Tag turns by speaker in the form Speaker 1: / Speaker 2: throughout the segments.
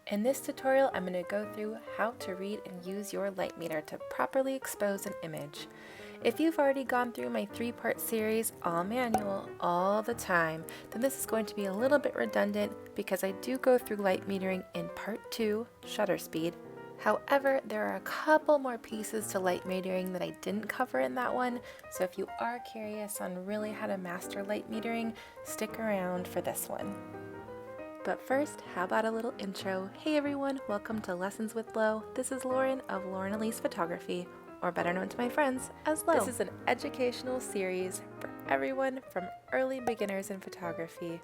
Speaker 1: In this tutorial, I'm going to go through how to read and use your light meter to properly expose an image. If you've already gone through my 3-part series, all manual, all the time, then this is going to be a little bit redundant because I do go through light metering in part 2, shutter speed. However, there are a couple more pieces to light metering that I didn't cover in that one, so if you are curious on really how to master light metering, stick around for this one. But first, how about a little intro? Hey everyone, welcome to Lessons with Lo. This is Lauren of Lauren Elise Photography, or better known to my friends as Lo. This is an educational series for everyone from early beginners in photography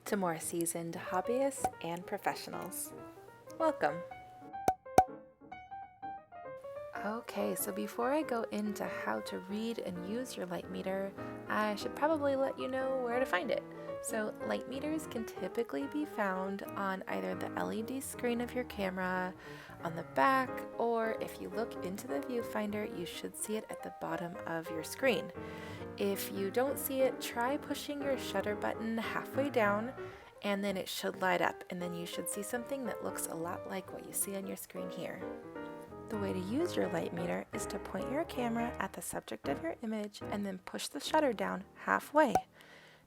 Speaker 1: to more seasoned hobbyists and professionals. Welcome. Okay, so before I go into how to read and use your light meter, I should probably let you know where to find it. So light meters can typically be found on either the LED screen of your camera, on the back, or if you look into the viewfinder, you should see it at the bottom of your screen. If you don't see it, try pushing your shutter button halfway down, and then it should light up, and then you should see something that looks a lot like what you see on your screen here. The way to use your light meter is to point your camera at the subject of your image and then push the shutter down halfway.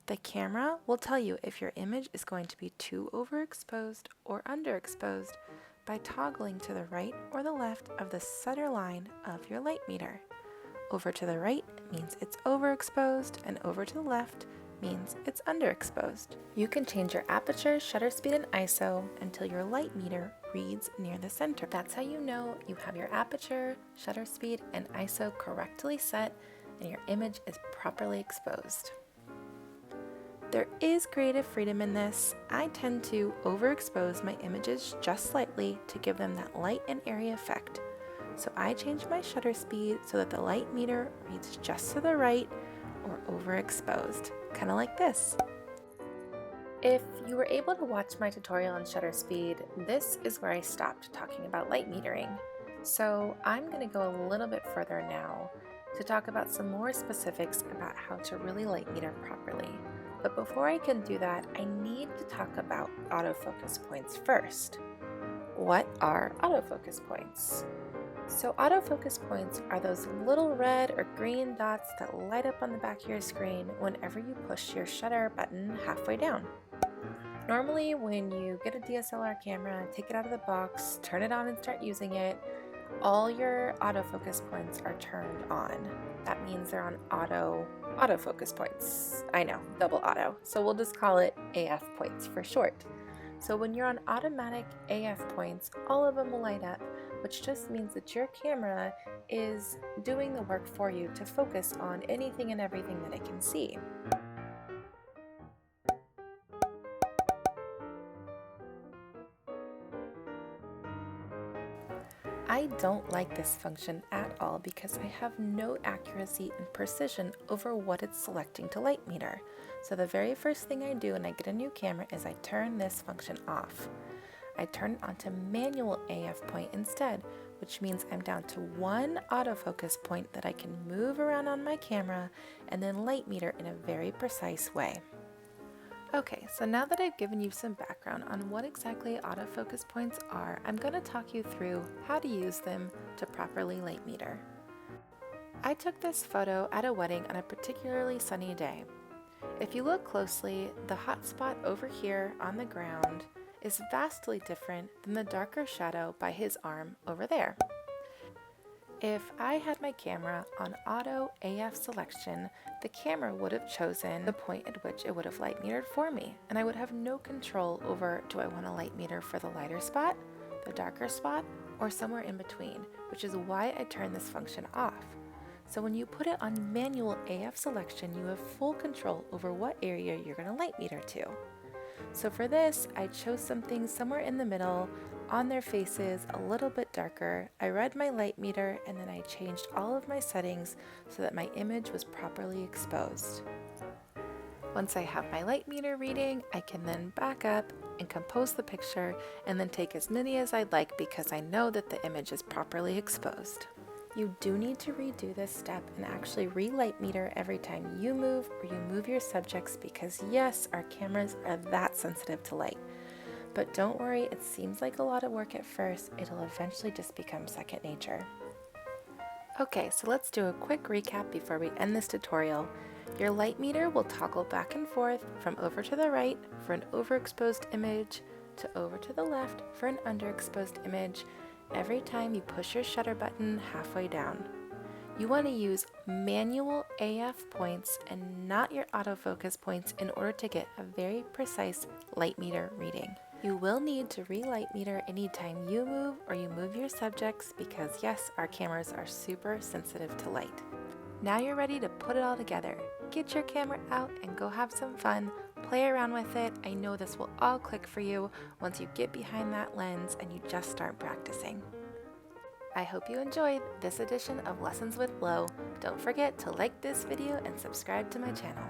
Speaker 1: The camera will tell you if your image is going to be too overexposed or underexposed by toggling to the right or the left of the center line of your light meter. Over to the right means it's overexposed, and over to the left means it's underexposed. You can change your aperture, shutter speed, and ISO until your light meter reads near the center. That's how you know you have your aperture, shutter speed, and ISO correctly set and your image is properly exposed. There is creative freedom in this. I tend to overexpose my images just slightly to give them that light and airy effect. So I change my shutter speed so that the light meter reads just to the right or overexposed, kind of like this. If you were able to watch my tutorial on shutter speed, this is where I stopped talking about light metering. So I'm going to go a little bit further now to talk about some more specifics about how to really light meter properly. But before I can do that, I need to talk about autofocus points first. What are autofocus points? So autofocus points are those little red or green dots that light up on the back of your screen whenever you push your shutter button halfway down. Normally when you get a DSLR camera, take it out of the box, turn it on and start using it, all your autofocus points are turned on. That means they're on autofocus points. I know, double auto. So we'll just call it AF points for short. So when you're on automatic AF points, all of them will light up, which just means that your camera is doing the work for you to focus on anything and everything that it can see. I don't like this function at all because I have no accuracy and precision over what it's selecting to light meter. So the very first thing I do when I get a new camera is I turn this function off. I turn it onto manual AF point instead, which means I'm down to one autofocus point that I can move around on my camera and then light meter in a very precise way. Okay, so now that I've given you some background on what exactly autofocus points are, I'm going to talk you through how to use them to properly light meter. I took this photo at a wedding on a particularly sunny day. If you look closely, the hot spot over here on the ground is vastly different than the darker shadow by his arm over there. If I had my camera on auto AF selection, the camera would have chosen the point at which it would have light metered for me, and I would have no control over, do I want to light meter for the lighter spot, the darker spot, or somewhere in between, which is why I turned this function off. So when you put it on manual AF selection, you have full control over what area you're going to light meter to. So for this, I chose something somewhere in the middle, on their faces, a little bit darker. I read my light meter and then I changed all of my settings so that my image was properly exposed. Once I have my light meter reading, I can then back up and compose the picture and then take as many as I'd like because I know that the image is properly exposed. You do need to redo this step and actually re-light meter every time you move or you move your subjects because yes, our cameras are that sensitive to light. But don't worry, it seems like a lot of work at first. It'll eventually just become second nature. Okay, so let's do a quick recap before we end this tutorial. Your light meter will toggle back and forth from over to the right for an overexposed image to over to the left for an underexposed image every time you push your shutter button halfway down. You want to use manual AF points and not your autofocus points in order to get a very precise light meter reading. You will need to relight meter anytime you move or you move your subjects because yes, our cameras are super sensitive to light. Now you're ready to put it all together. Get your camera out and go have some fun. Play around with it. I know this will all click for you once you get behind that lens and you just start practicing. I hope you enjoyed this edition of Lessons with Lo. Don't forget to like this video and subscribe to my channel.